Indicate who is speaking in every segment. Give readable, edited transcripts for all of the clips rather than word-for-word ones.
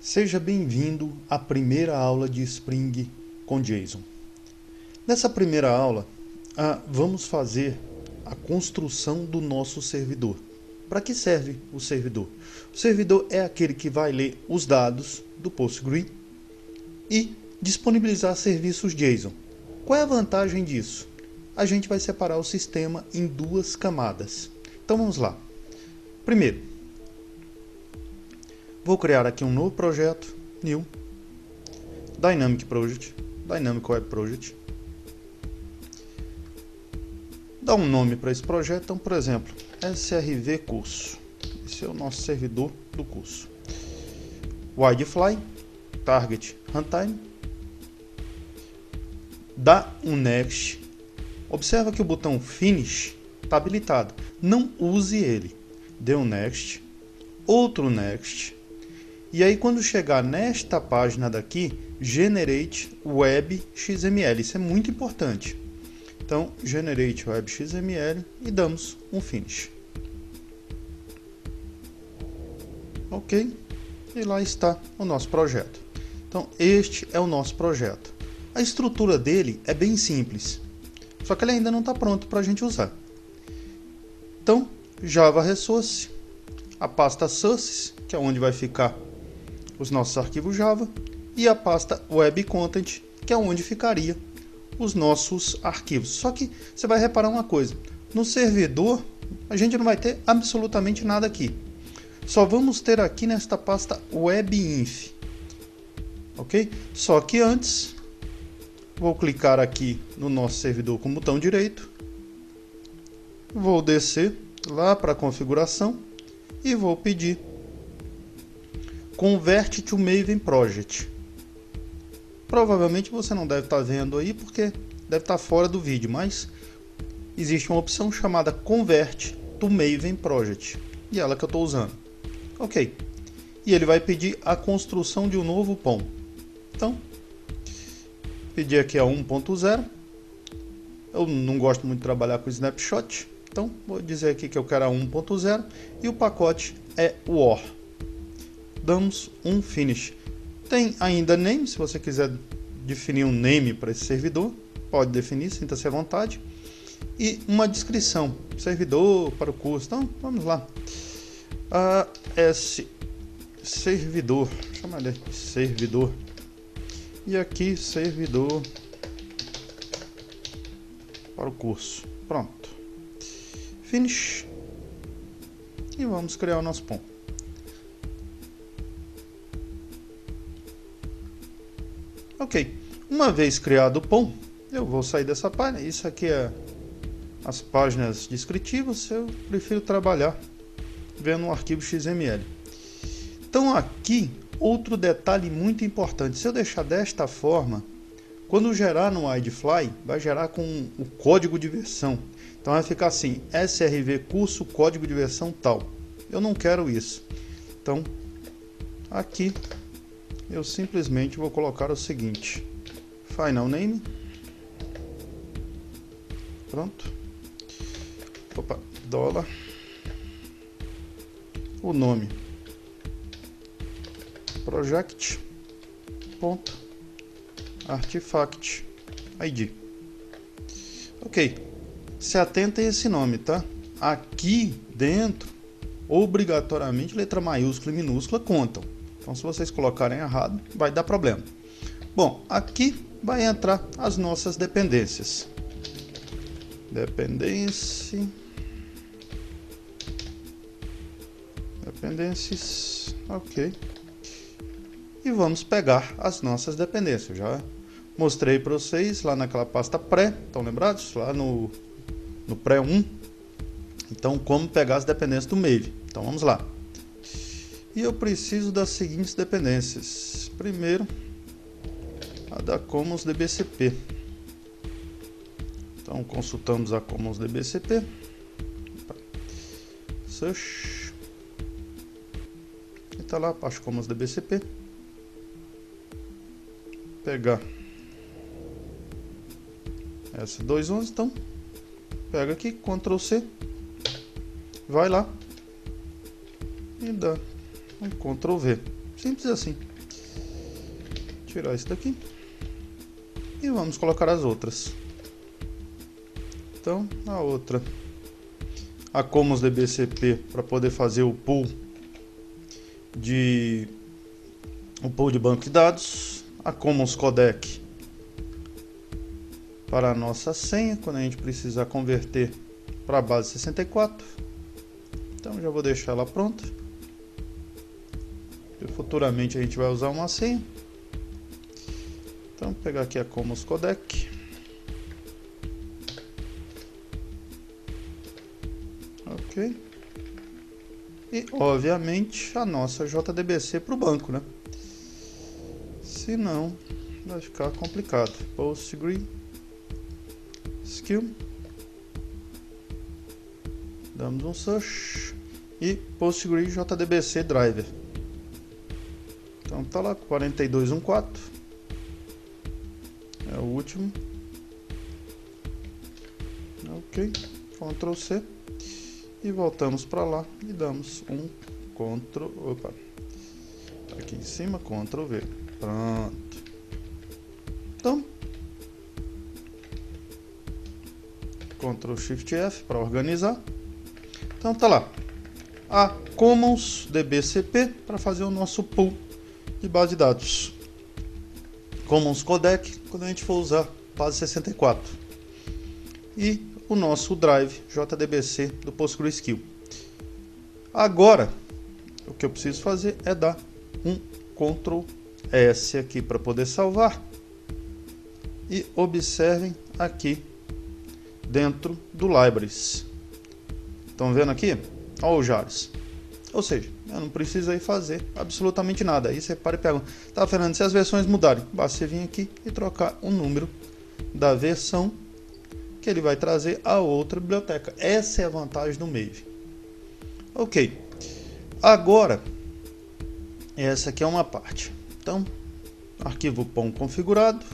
Speaker 1: Seja bem-vindo à primeira aula de Spring com JSON. Nessa primeira aula, vamos fazer a construção do nosso servidor. Para que serve o servidor? O servidor é aquele que vai ler os dados do Postgre e disponibilizar serviços JSON. Qual é a vantagem disso? A gente vai separar o sistema em duas camadas. Então vamos lá. Primeiro, vou criar aqui um novo projeto, New, Dynamic Project, Dynamic Web Project. Dá um nome para esse projeto, então, por exemplo, SRV Curso. Esse é o nosso servidor do curso. Widefly, Target Runtime. Dá um Next. Observa que o botão Finish está habilitado. Não use ele. Dê um Next, outro Next. E aí, quando chegar nesta página daqui, Generate Web XML. Isso é muito importante. Então, Generate Web XML e damos um Finish. Ok? E lá está o nosso projeto. Então, este é o nosso projeto. A estrutura dele é bem simples, só que ele ainda não está pronto para a gente usar. Então, Java Resource, a pasta Sources, que é onde vai ficar os nossos arquivos Java, e a pasta Web Content, que é onde ficaria os nossos arquivos. Só que você vai reparar uma coisa, no servidor a gente não vai ter absolutamente nada aqui. Só vamos ter aqui nesta pasta WebInf. Ok? Só que antes, vou clicar aqui no nosso servidor com o botão direito, vou descer lá para a configuração e vou pedir Convert to Maven Project. Provavelmente você não deve estar vendo aí porque deve estar fora do vídeo, mas existe uma opção chamada Convert to Maven Project e é ela que eu estou usando. Ok. E ele vai pedir a construção de um novo POM. Então, pedir aqui a 1.0. Eu não gosto muito de trabalhar com snapshot, então vou dizer aqui que eu quero a 1.0 e o pacote é war. Damos um finish. Tem ainda name, se você quiser definir um name para esse servidor, pode definir, sinta-se à vontade. E uma descrição, servidor para o curso. Então, vamos lá. Servidor, chama de servidor. E aqui, servidor para o curso. Pronto. Finish. E vamos criar o nosso POM. Ok, uma vez criado o POM, eu vou sair dessa página. Isso aqui é as páginas descritivas. Eu prefiro trabalhar vendo um arquivo XML. Então aqui, outro detalhe muito importante. Se eu deixar desta forma, quando gerar no Widefly, vai gerar com o código de versão. Então vai ficar assim, SRV curso, código de versão tal. Eu não quero isso. Então, aqui eu simplesmente vou colocar o seguinte, final name, pronto, opa, $, o nome, project, ponto, artifact, id. Ok, se atenta a esse nome, tá? Aqui dentro, obrigatoriamente, letra maiúscula e minúscula contam. Então, se vocês colocarem errado, vai dar problema. Bom, aqui vai entrar as nossas dependências. Dependências, ok. E vamos pegar as nossas dependências. Já mostrei para vocês lá naquela pasta pré, estão lembrados? Lá no pré 1. Então, como pegar as dependências do Maven. Então, vamos lá. E eu preciso das seguintes dependências. Primeiro, a da Commons DBCP. Então, consultamos a Commons DBCP. Search. E está lá a parte Commons DBCP. Pegar essa 2.11, então, pega aqui, Ctrl C. Vai lá e dá um Ctrl V. Simples assim. tirar isso daqui. E vamos colocar as outras. Então, a outra. A Commons DBCP para poder fazer o pool de banco de dados. A Commons Codec para a nossa senha, quando a gente precisar converter para a base 64. Então já vou deixar ela pronta. E futuramente a gente vai usar uma senha. Então vou pegar aqui a Commons Codec. Ok. E obviamente a nossa JDBC para o banco, né? Senão vai ficar complicado. PostgreSQL. Damos um search. E Postgre JDBC Driver. Então tá lá, 4214. É o último. Ok. Ctrl C. E voltamos para lá e damos um Ctrl. Opa. Aqui em cima, Ctrl V. Pronto. Então, Ctrl Shift F para organizar. Então tá lá. A Commons DBCP para fazer o nosso pool de base de dados. Commons Codec quando a gente for usar base 64. E o nosso drive JDBC do PostgreSQL. Agora, o que eu preciso fazer é dar um Ctrl S aqui para poder salvar. E observem aqui dentro do Libraries. Estão vendo aqui? Olha o JARS. Ou seja, eu não preciso aí fazer absolutamente nada. Aí você para e pergunta: tá, Fernando, se as versões mudarem, basta você vir aqui e trocar o número da versão que ele vai trazer a outra biblioteca. Essa é a vantagem do Maven. Ok. Agora, essa aqui é uma parte. Então, arquivo POM configurado.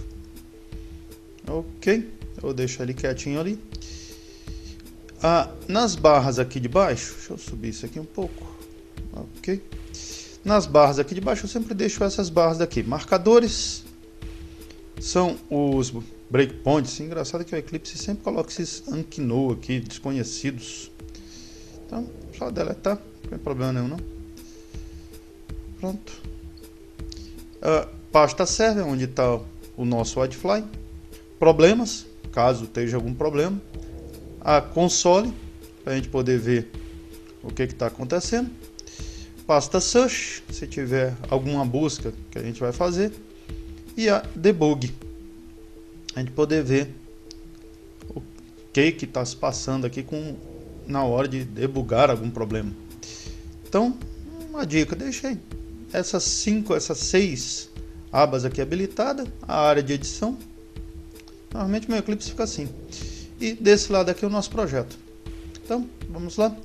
Speaker 1: Ok. Eu vou deixar ele quietinho ali. Nas barras aqui de baixo, deixa eu subir isso aqui um pouco. Ok. Nas barras aqui de baixo eu sempre deixo essas barras daqui. Marcadores são os breakpoints. Engraçado que o Eclipse sempre coloca esses unknown aqui, desconhecidos. Então, só deletar, não tem problema nenhum não. Pronto. Pasta server, onde está o nosso Whitefly. Problemas, caso esteja algum problema. A console, para a gente poder ver o que está acontecendo. Pasta search, se tiver alguma busca que a gente vai fazer. E a debug, a gente poder ver o que está se passando aqui na hora de debugar algum problema. Então, uma dica, deixei essas 6 abas aqui habilitadas, a área de edição. Normalmente meu Eclipse fica assim. E desse lado aqui é o nosso projeto. Então, vamos lá.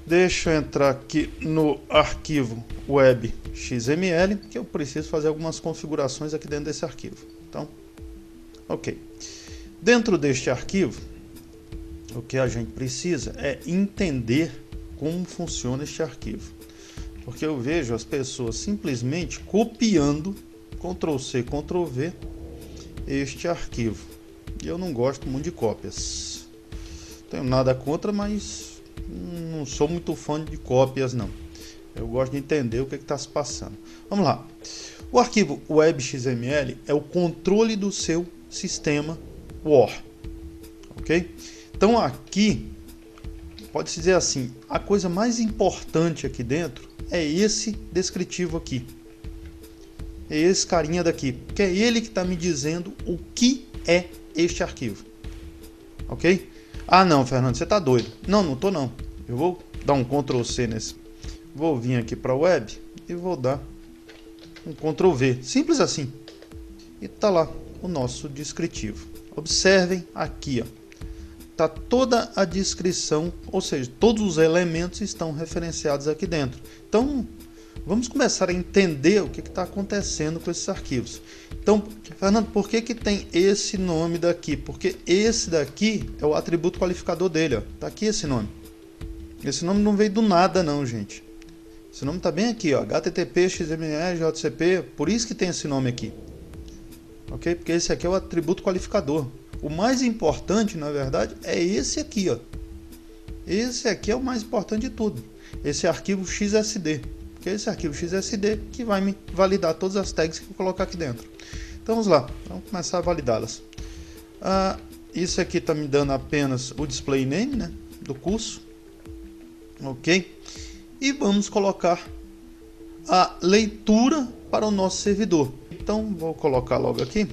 Speaker 1: Deixa eu entrar aqui no arquivo web XML, que eu preciso fazer algumas configurações aqui dentro desse arquivo. Então, ok. Dentro deste arquivo, o que a gente precisa é entender como funciona este arquivo. Porque eu vejo as pessoas simplesmente copiando, Ctrl C, Ctrl V, este arquivo. E eu não gosto muito de cópias. Tenho nada contra, mas não sou muito fã de cópias não. Eu gosto de entender o que está se passando. Vamos lá. O arquivo web.xml é o controle do seu sistema War. Ok? Então aqui, pode-se dizer assim, a coisa mais importante aqui dentro é esse descritivo aqui. É esse carinha daqui, que é ele que está me dizendo o que é este arquivo. Ok? Ah não, Fernando, você está doido. Não, não estou não. Eu vou dar um Ctrl C nesse. Vou vir aqui para a web e vou dar um Ctrl V. Simples assim. E está lá o nosso descritivo. Observem aqui, ó. Tá toda a descrição, ou seja, todos os elementos estão referenciados aqui dentro. Então, vamos começar a entender o que está acontecendo com esses arquivos. Então, Fernando, por que tem esse nome daqui? Porque esse daqui é o atributo qualificador dele. Está aqui esse nome. Esse nome não veio do nada não, gente. Esse nome está bem aqui, ó, HTTP, XML, JCP, por isso que tem esse nome aqui. Ok? Porque esse aqui é o atributo qualificador. O mais importante, na verdade, é esse aqui, ó. Esse aqui é o mais importante de tudo. Esse arquivo XSD. Porque é esse arquivo XSD que vai me validar todas as tags que eu vou colocar aqui dentro. Então vamos lá, vamos começar a validá-las. Isso aqui está me dando apenas o display name, né, do curso. Ok? E vamos colocar a leitura para o nosso servidor. Então vou colocar logo aqui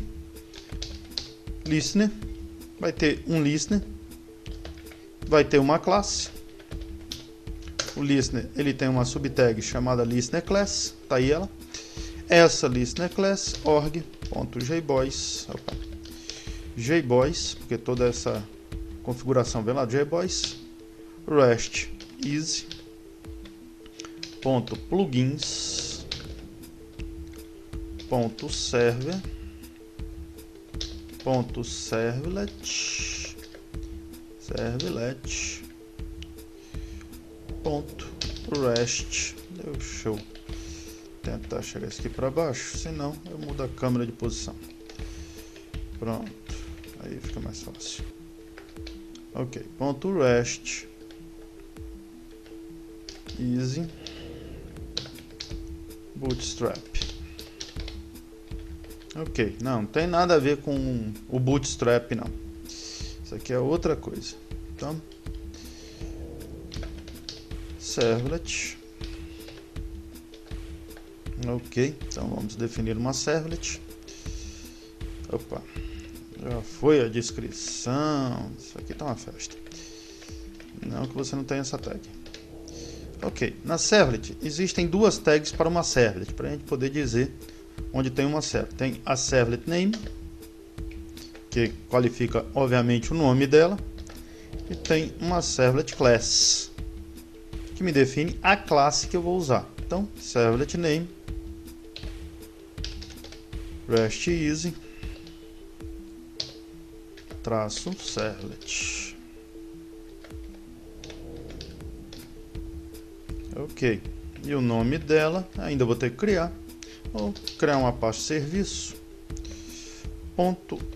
Speaker 1: listener. Vai ter um listener, vai ter uma classe. O listener, ele tem uma subtag chamada listener class, tá aí ela. Essa listener class org.jboys, jboys, porque toda essa configuração vem lá do jboys, rest easy .plugins .server .servlet .rest. Deixa eu tentar chegar aqui para baixo, senão eu mudo a câmera de posição. Pronto, aí fica mais fácil. Ok, .rest easy bootstrap. Ok, não tem nada a ver com o bootstrap, não. Isso aqui é outra coisa. Então, servlet. Ok, então vamos definir uma servlet. Opa, já foi a descrição. Isso aqui tá uma festa. Não que você não tenha essa tag. Ok, na servlet existem duas tags para uma servlet, para a gente poder dizer onde tem uma servlet. Tem a servlet name, que qualifica obviamente o nome dela, e tem uma servlet class, que me define a classe que eu vou usar. Então, servlet name rest easy traço servlet. Ok, e o nome dela ainda vou ter que criar. Vou criar uma pasta serviço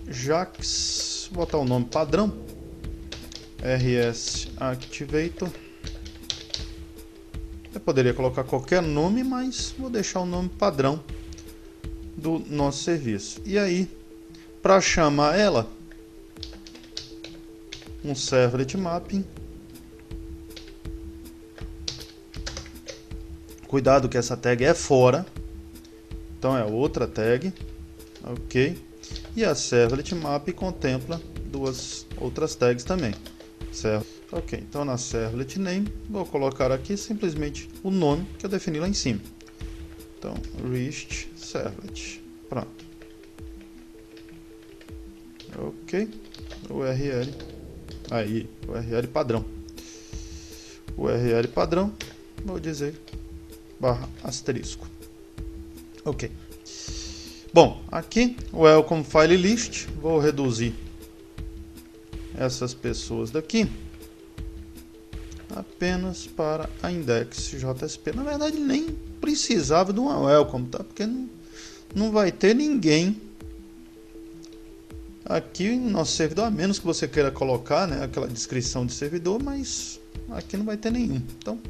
Speaker 1: .jax, vou botar o nome padrão rs activator. Eu poderia colocar qualquer nome, mas vou deixar o nome padrão do nosso serviço. E aí, para chamar ela, um servlet mapping. Cuidado que essa tag é fora, então é outra tag, ok? E a servlet map contempla duas outras tags também, certo? Ok, então na servlet name vou colocar aqui simplesmente o nome que eu defini lá em cima. Então list servlet, pronto. Ok, URL, aí URL padrão. URL padrão, vou dizer /*. Ok. Bom, aqui o welcome file list, vou reduzir essas pessoas daqui apenas para a index.jsp. Na verdade nem precisava de uma welcome, tá? Porque não vai ter ninguém aqui no nosso servidor, a menos que você queira colocar, né, aquela descrição de servidor, mas aqui não vai ter nenhum. Então,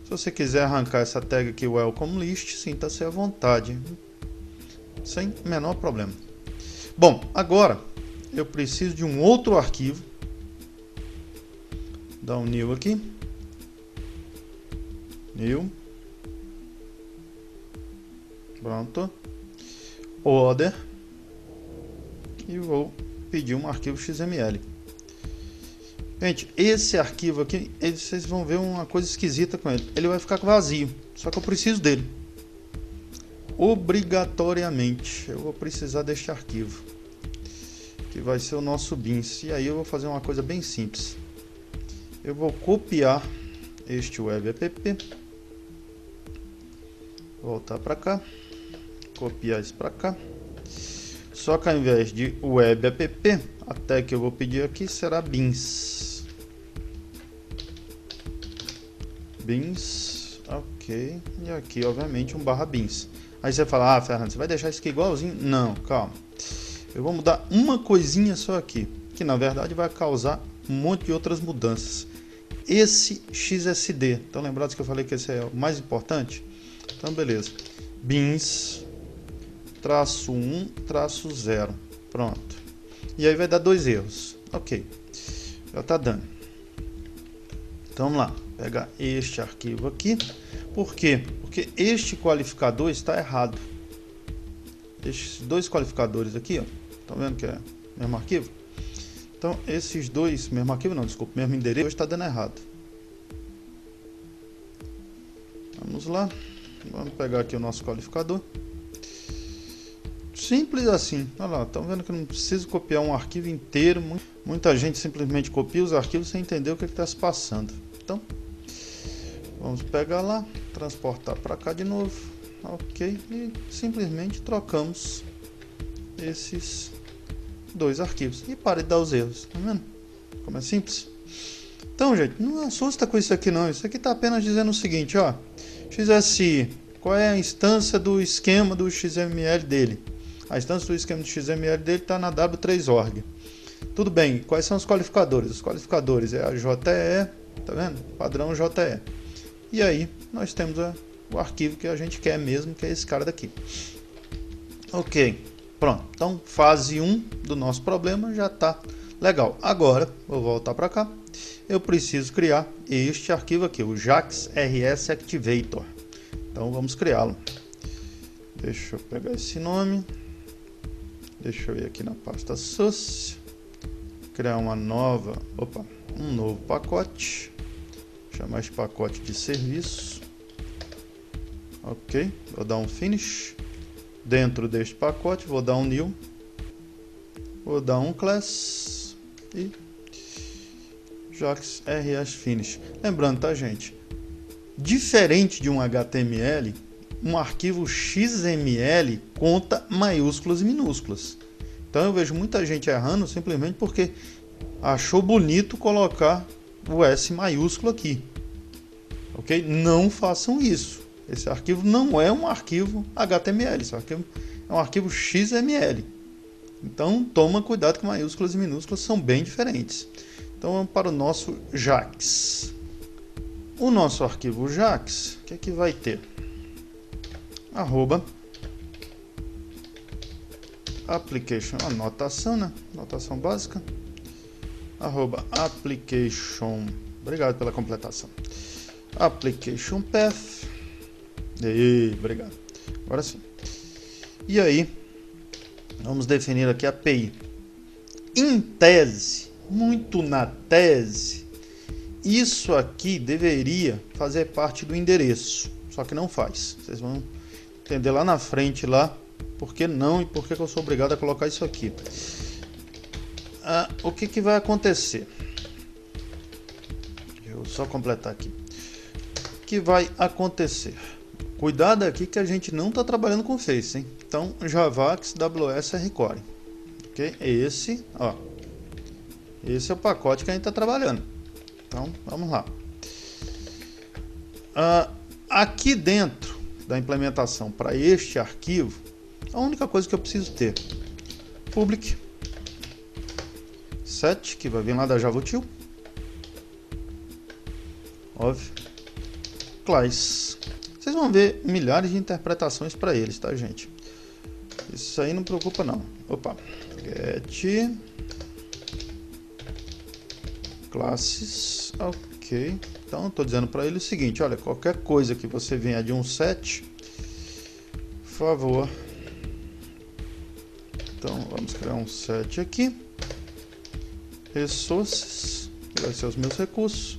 Speaker 1: se você quiser arrancar essa tag aqui, welcome list, sinta-se à vontade, sem menor problema. Bom, agora eu preciso de um outro arquivo. Dá um new aqui, new, pronto, order, e vou pedir um arquivo XML. Gente, esse arquivo aqui, vocês vão ver uma coisa esquisita com ele. Ele vai ficar vazio, só que eu preciso dele. Obrigatoriamente, eu vou precisar deste arquivo, que vai ser o nosso bins. E aí eu vou fazer uma coisa bem simples. Eu vou copiar este web app, voltar para cá, copiar isso para cá. Só que ao invés de web app, a tag que eu vou pedir aqui será bins. Bins, ok. Ok. E aqui, obviamente, um /bins. Aí você fala, ah, Fernando, você vai deixar isso aqui igualzinho? Não, calma. Eu vou mudar uma coisinha só aqui, que na verdade vai causar um monte de outras mudanças. Esse XSD, estão lembrados que eu falei que esse é o mais importante? Então, beleza. Bins, traço 1, traço 0. Pronto. E aí vai dar 2 erros. Ok. Já está dando. Então, vamos lá. Pegar este arquivo aqui. Por quê? Porque este qualificador está errado. Estes dois qualificadores aqui, ó. Estão vendo que é o mesmo arquivo? Então, esses dois, mesmo arquivo não, desculpa, mesmo endereço está dando errado. Vamos lá. Vamos pegar aqui o nosso qualificador. Simples assim. Olha lá, estão vendo que eu não preciso copiar um arquivo inteiro. Muita gente simplesmente copia os arquivos sem entender o que está se passando. Então, vamos pegar lá, transportar para cá de novo. Ok. E simplesmente trocamos esses dois arquivos. E para de dar os erros. Tá vendo como é simples? Então, gente, não assusta com isso aqui não. Isso aqui está apenas dizendo o seguinte, ó. XSI, qual é a instância do esquema do XML dele? A instância do esquema do XML dele está na W3org. Tudo bem, quais são os qualificadores? Os qualificadores é a JE, tá vendo? Padrão JE. E aí, nós temos o arquivo que a gente quer mesmo, que é esse cara daqui. Ok, pronto. Então, fase 1 do nosso problema já está legal. Agora, vou voltar para cá. Eu preciso criar este arquivo aqui, o JAX RS Activator. Então, vamos criá-lo. Deixa eu pegar esse nome. Deixa eu ir aqui na pasta source. Criar um novo pacote. Chamar esse pacote de serviço. Ok, vou dar um finish. Dentro deste pacote, vou dar um new. Vou dar um class. E JAX RS Finish. Lembrando, tá, gente? Diferente de um HTML, um arquivo XML conta maiúsculas e minúsculas. Então eu vejo muita gente errando simplesmente porque achou bonito colocar o S maiúsculo aqui. Ok? Não façam isso. Esse arquivo não é um arquivo HTML. Esse arquivo é um arquivo XML. Então toma cuidado que maiúsculas e minúsculas são bem diferentes. Então vamos para o nosso JAX. O nosso arquivo JAX, o que é que vai ter? @application, anotação, né? Anotação básica. @application. Obrigado pela completação. Application path. Obrigado. Agora sim. E aí, vamos definir aqui a API. Em tese, muito na tese, isso aqui deveria fazer parte do endereço, só que não faz. Vocês vão entender lá na frente lá por que não e por que eu sou obrigado a colocar isso aqui. O que vai acontecer? Deixa eu só completar aqui. O que vai acontecer? Cuidado aqui que a gente não está trabalhando com Face, hein? Então, Javax WS Rcore. Ok? Esse é o pacote que a gente está trabalhando. Então, vamos lá. Aqui dentro da implementação para este arquivo, a única coisa que eu preciso ter, public set, que vai vir lá da JavaUtil, óbvio, class. Vocês vão ver milhares de interpretações para eles, tá, gente? Isso aí não preocupa não. Get classes, ok. Então, estou dizendo para ele o seguinte, olha, qualquer coisa que você venha de um set, por favor. Então, vamos criar um set aqui. Resources, que vai ser os meus recursos.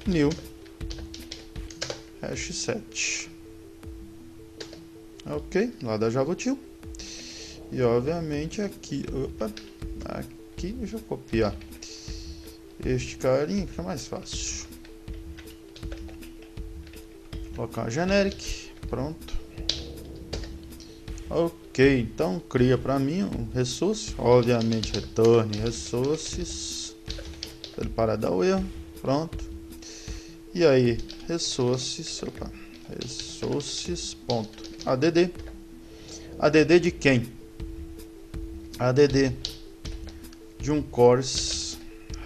Speaker 1: New hash set. Ok, lá da JavaUtil. E obviamente aqui, aqui deixa eu copiar este carinha que é mais fácil. Colocar uma generic, pronto. Ok, então cria para mim um resource, obviamente return resources, para ele parar de dar o erro, pronto. E aí, resources, resources.add. add de quem? add de um course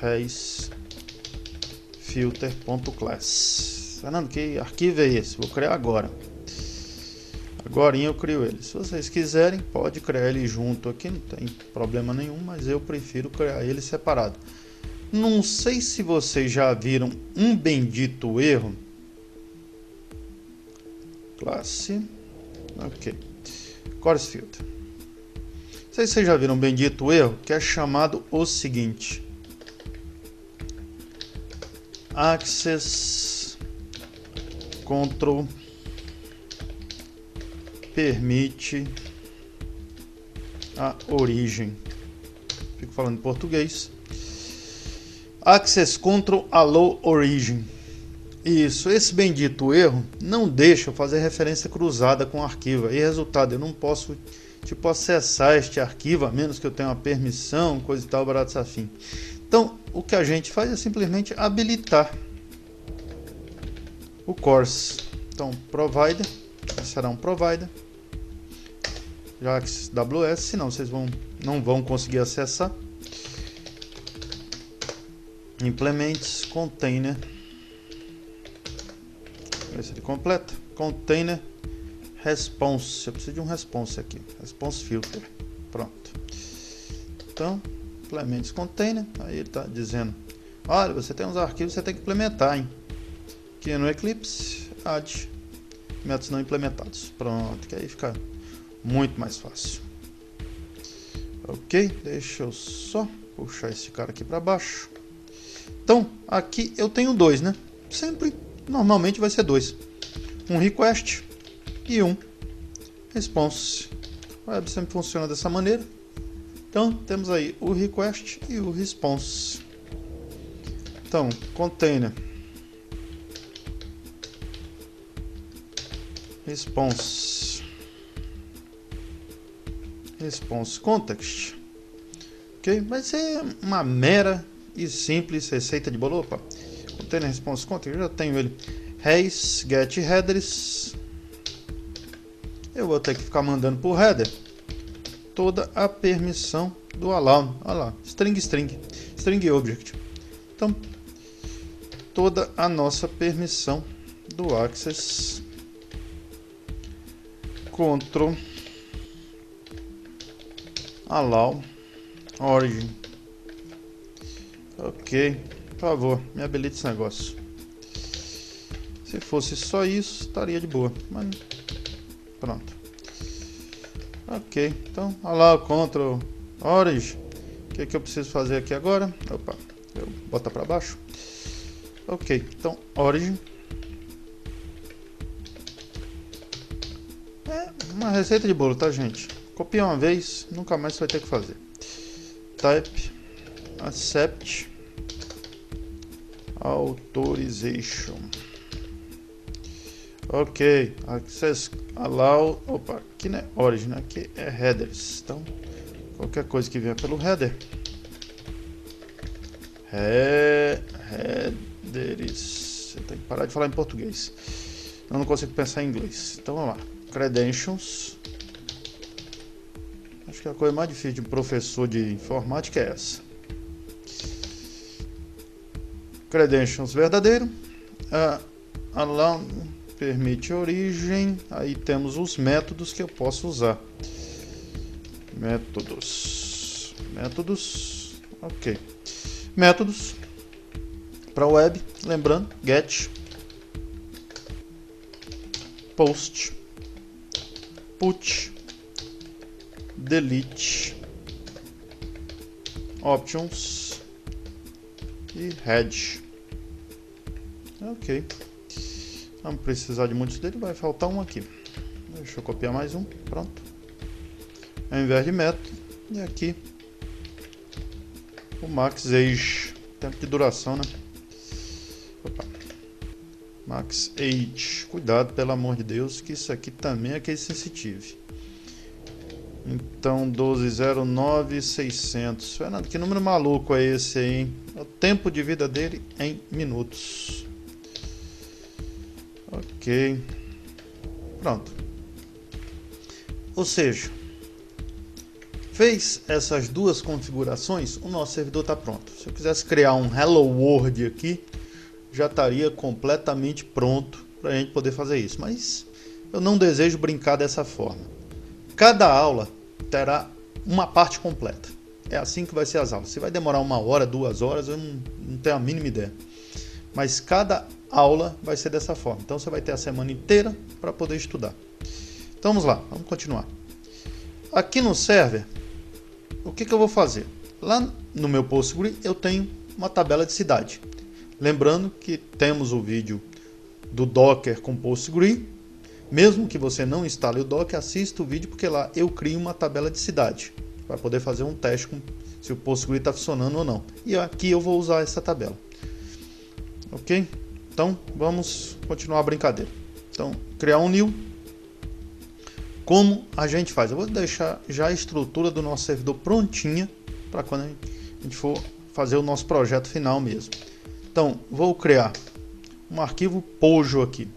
Speaker 1: res filter.class. Fernando, que arquivo é esse? Vou criar agora. Agorinha eu crio ele. Se vocês quiserem, pode criar ele junto aqui, não tem problema nenhum, mas eu prefiro criar ele separado. Não sei se vocês já viram um bendito erro. Classe. Ok. Course filter. Não sei se vocês já viram um bendito erro que é chamado o seguinte: access control permite a origem. Fico falando em português. Access control allow origin. Isso, esse bendito erro não deixa eu fazer referência cruzada com o arquivo. E resultado, eu não posso acessar este arquivo a menos que eu tenha uma permissão, coisa e tal, barato afim. Então, o que a gente faz é simplesmente habilitar o course. Então, provider, será um provider, já AWS, senão vocês não vão conseguir acessar. Implements container, ver se ele completa, container response, eu preciso de um response aqui, response filter, pronto. Então, implements container, aí ele está dizendo, olha, você tem uns arquivos, você tem que implementar, hein? Aqui no Eclipse, add métodos não implementados, pronto, que aí fica muito mais fácil. Ok, deixa eu só puxar esse cara aqui para baixo. Então, aqui eu tenho dois, né? Sempre, normalmente vai ser dois. Um request e um response. O web sempre funciona dessa maneira. Então, temos aí o request e o response. Então, container response context. Ok? Vai ser uma mera e simples receita de bolo. Opa, container response context, eu já tenho ele. Res get headers. Eu vou ter que ficar mandando por header toda a permissão do allow. Olha lá, string object. Então, toda a nossa permissão do access control allow origin. Ok, por favor, me habilite esse negócio. Se fosse só isso, estaria de boa, mas pronto. Ok, então allow control origin. O que eu preciso fazer aqui agora? Opa, eu boto para baixo. Ok, então origin é uma receita de bolo, tá, gente? Copia uma vez, nunca mais você vai ter que fazer. Type accept authorization. Ok, access allow. Opa, aqui não é origin, aqui é headers. Então, qualquer coisa que vier pelo header, headers. Você tem que parar de falar em português. Eu não consigo pensar em inglês. Então vamos lá. Credentials. Acho que a coisa mais difícil de um professor de informática é essa. Credentials verdadeiro. Allow permite origem. Aí temos os métodos que eu posso usar. Métodos. Ok. Métodos para web. Lembrando, get, post, put, delete, options e head. Ok. Vamos precisar de muitos dele, vai faltar um aqui. Deixa eu copiar mais um, pronto. Ao invés de método, e aqui o max age, tempo de duração, né? Opa. Max age, cuidado, pelo amor de Deus, que isso aqui também é case sensitive. Então 12.09.600. Fernando, que número maluco é esse aí, hein? O tempo de vida dele em minutos. Ok, Pronto. Ou seja, fez essas duas configurações, o nosso servidor está pronto. Se eu quisesse criar um Hello World aqui, já estaria completamente pronto para a gente poder fazer isso. Mas eu não desejo brincar dessa forma. Cada aula terá uma parte completa. É assim que vai ser as aulas. Se vai demorar 1 hora, 2 horas, eu não tenho a mínima ideia. Mas cada aula vai ser dessa forma. Então você vai ter a semana inteira para poder estudar. Então vamos lá, vamos continuar. Aqui no server, o que eu vou fazer? Lá no meu Postgre eu tenho uma tabela de cidade. Lembrando que temos o vídeo do Docker com Postgre. Mesmo que você não instale o Docker, assista o vídeo, porque lá eu crio uma tabela de cidade para poder fazer um teste com se o Postgre está funcionando ou não. E aqui eu vou usar essa tabela. Ok? Então vamos continuar a brincadeira. Então, criar um new. Como a gente faz? Eu vou deixar já a estrutura do nosso servidor prontinha para quando a gente for fazer o nosso projeto final mesmo. Então, vou criar um arquivo Pojo aqui.